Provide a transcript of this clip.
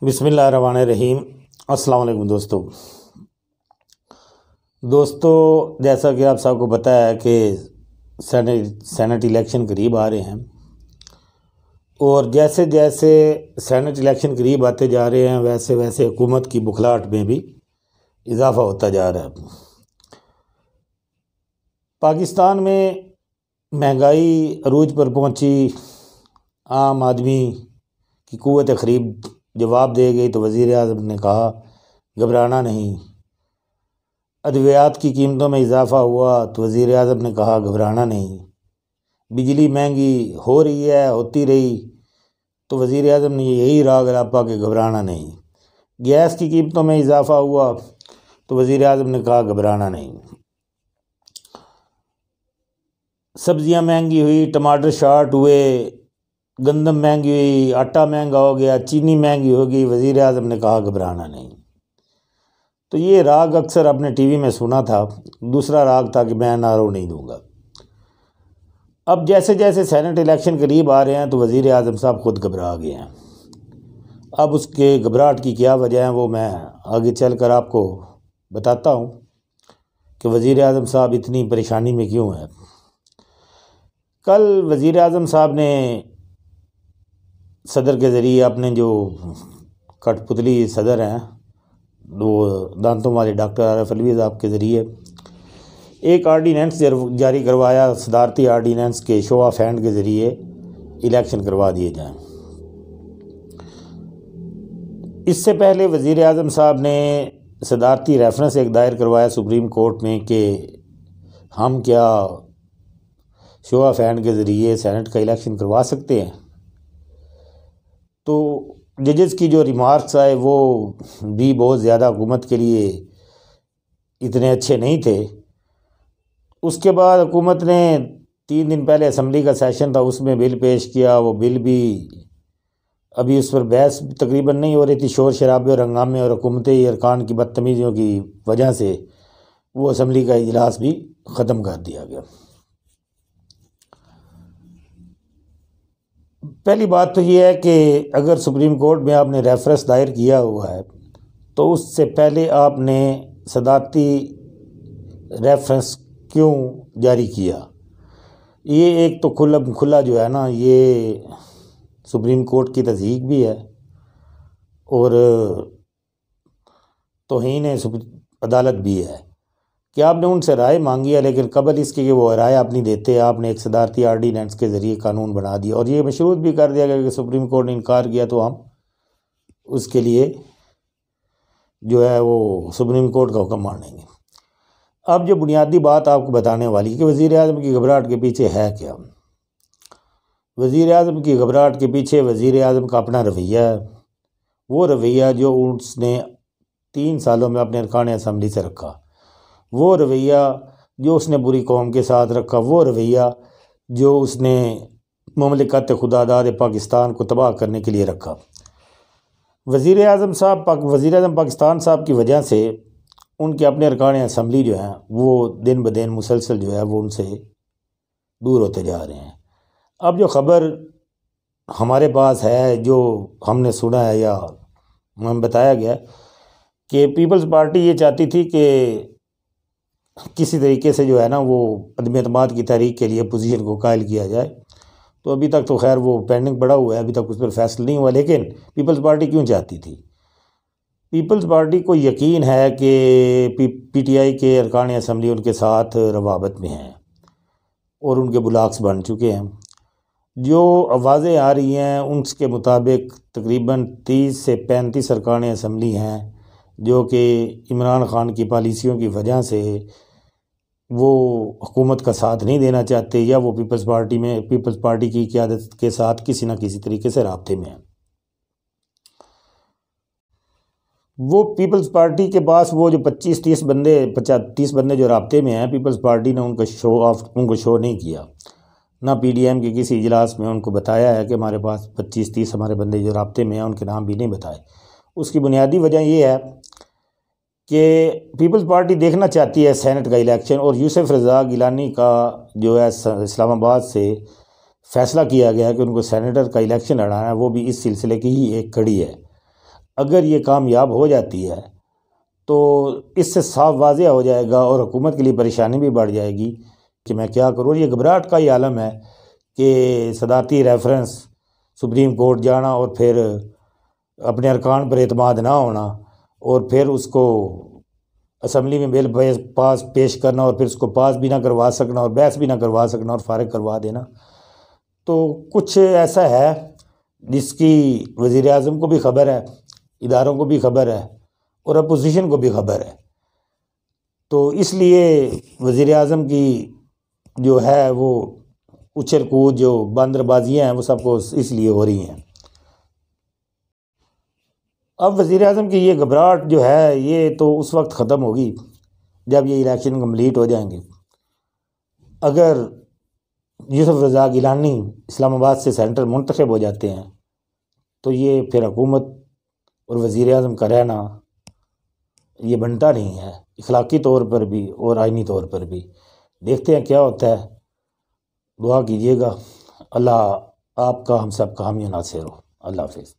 बिस्मिल्लाहिर्रहमानिर्रहीम। अस्सलाम वालेकुम दोस्तों, जैसा कि आप सबको पता है कि सेनेट इलेक्शन करीब आ रहे हैं और जैसे जैसे सेनेट इलेक्शन करीब आते जा रहे हैं वैसे वैसे हुकूमत की बुखलाहट में भी इजाफ़ा होता जा रहा है। पाकिस्तान में महंगाई अरूज पर पहुंची, आम आदमी की क़ुव्वत ख़रीद जवाब दे गई तो वज़ीर आज़म ने कहा घबराना नहीं। अद्वियात की कीमतों में इजाफ़ा हुआ तो वज़ीर आज़म ने कहा घबराना नहीं। बिजली महंगी हो रही है, होती रही तो वज़ीर आज़म ने यही राग रापा कि घबराना नहीं। गैस की कीमतों में इजाफ़ा हुआ तो वज़ीर आज़म ने कहा घबराना नहीं। सब्ज़ियाँ महंगी हुई, टमाटर शार्ट हुए, गंदम महंगी हुई, आटा महंगा हो गया, चीनी महंगी हो गई, वज़ीर आज़म ने कहा घबराना नहीं। तो ये राग अक्सर आपने टीवी में सुना था। दूसरा राग था कि मैं नारो नहीं दूंगा। अब जैसे जैसे सेनेट इलेक्शन करीब आ रहे हैं तो वज़ीर आज़म साहब खुद घबरा गए हैं। अब उसके घबराहट की क्या वजह है वो मैं आगे चल कर आपको बताता हूँ कि वज़ीर आज़म साहब इतनी परेशानी में क्यों हैं। कल वज़ीर आज़म साहब ने सदर के ज़रिए अपने जो कठपुतली सदर हैं वो दांतों वाले डॉक्टर आरिफ अलवी साहब के ज़रिए एक आर्डीनेंस जारी करवाया, सदारती आर्डीनेंस के शो ऑफ हैंड के ज़रिए इलेक्शन करवा दिए जाएं। इससे पहले वज़ीर आज़म साहब ने सदारती रेफरेंस एक दायर करवाया सुप्रीम कोर्ट में कि हम क्या शो ऑफ हैंड के ज़रिए सेनेट का इलेक्शन करवा सकते हैं। तो जजेस की जो रिमार्क्स आए वो भी बहुत ज़्यादा हुकूमत के लिए इतने अच्छे नहीं थे। उसके बाद हुकूमत ने 3 दिन पहले असम्बली का सेशन था, उसमें बिल पेश किया। वो बिल भी अभी उस पर बहस तकरीबन नहीं हो रही थी। शोर शराबे और हंगामे और हुकूमती अरकान की बदतमीज़ियों की वजह से वो असम्बली का इजलास भी ख़त्म कर दिया गया। पहली बात तो ये है कि अगर सुप्रीम कोर्ट में आपने रेफरेंस दायर किया हुआ है तो उससे पहले आपने सदारती रेफरेंस क्यों जारी किया। ये एक तो खुला जो है ना, ये सुप्रीम कोर्ट की तज़हीक भी है और तौहीन अदालत भी है कि आपने उनसे राय मांगी है, लेकिन कबल इसके कि वो राय आप नहीं देते, आपने एक सदारती आर्डीनेंस के ज़रिए कानून बना दिया और ये मशरूत भी कर दिया गया कि सुप्रीम कोर्ट ने इनकार किया तो हम उसके लिए जो है वो सुप्रीम कोर्ट का हुक्म मानेंगे। अब जो बुनियादी बात आपको बताने वाली है कि वज़ीर आज़म की घबराहट के पीछे है क्या। वज़ीर आज़म की घबराहट के पीछे वज़ीर आज़म का अपना रवैया है। वो रवैया जो उसने 3 सालों में अपने अरकान असम्बली से रखा, वो रवैया जो उसने बुरी कौम के साथ रखा, वो रवैया जो उसने ममलिकत खुदादाद पाकिस्तान को तबाह करने के लिए रखा। वज़ीर आज़म पाकिस्तान साहब की वजह से उनके अपने अरकान असम्बली जो हैं वो दिन ब दिन मुसलसल जो है वो उनसे दूर होते जा रहे हैं। अब जो ख़बर हमारे पास है, जो हमने सुना है या हमें बताया गया कि पीपल्स पार्टी ये चाहती थी कि किसी तरीके से जो है ना वो अदम एतमाद की तहरीक के लिए पोजीशन को कायल किया जाए। तो अभी तक तो खैर वो पेंडिंग पड़ा हुआ है, अभी तक उस पर फैसला नहीं हुआ। लेकिन पीपल्स पार्टी क्यों चाहती थी? पीपल्स पार्टी को यकीन है कि पीटीआई के अरकान असम्बली उनके साथ रवाबत में हैं और उनके ब्लॉक्स बन चुके हैं। जो आवाज़ें आ रही हैं उनके मुताबिक तकरीबन 30 से 35 अरकान असम्बली हैं जो कि इमरान ख़ान की पॉलिसियों की वजह से वो हुकूमत का साथ नहीं देना चाहते या वो पीपल्स पार्टी की क़यादत के साथ किसी न किसी तरीके से राब्ते में हैं। वो पीपल्स पार्टी के पास वो जो 30 बंदे जो राब्ते में हैं, पीपल्स पार्टी ने उनको शो नहीं किया। ना पीडीएम के किसी इजलास में उनको बताया है कि हमारे पास 25-30 हमारे बंदे जो राब्ते में हैं, उनके नाम भी नहीं बताए। उसकी बुनियादी वजह ये है कि पीपल्स पार्टी देखना चाहती है सेनेट का इलेक्शन और यूसुफ रज़ा गिलानी का जो है इस्लामाबाद से फ़ैसला किया गया कि उनको सेनेटर का इलेक्शन लड़ाना है, वो भी इस सिलसिले की ही एक कड़ी है। अगर ये कामयाब हो जाती है तो इससे साफ वाज़ेह हो जाएगा और हुकूमत के लिए परेशानी भी बढ़ जाएगी कि मैं क्या करूँ। ये घबराहट का ही आलम है कि सदारती रेफरेंस सुप्रीम कोर्ट जाना और फिर अपने अरकान पर एतमाद ना होना और फिर उसको असम्बली में बिल पास पेश करना और फिर उसको पास भी ना करवा सकना और बहस भी ना करवा सकना और फारिग करवा देना। तो कुछ ऐसा है जिसकी वज़ीर आज़म को भी खबर है, इदारों को भी खबर है और अपोजिशन को भी खबर है। तो इसलिए वज़ीर आज़म की जो है वो उछल कूद, जो बंदरबाजियाँ हैं, वो सबको इसलिए हो रही हैं। अब वज़ीर आज़म की ये घबराहट जो है ये तो उस वक्त ख़त्म होगी जब ये इलेक्शन कम्प्लीट हो जाएंगे। अगर यूसुफ रज़ा गिलानी इस्लामाबाद से सेंटर मुंतखब हो जाते हैं तो ये फिर हुकूमत और वज़ीर आज़म का रहना ये बनता नहीं है, इखलाकी तौर पर भी और आइनी तौर पर भी। देखते हैं क्या होता है, दुआ कीजिएगा। अल्लाह आपका हम सब का हामी नासिर हो। अल्लाह हाफ़िज़।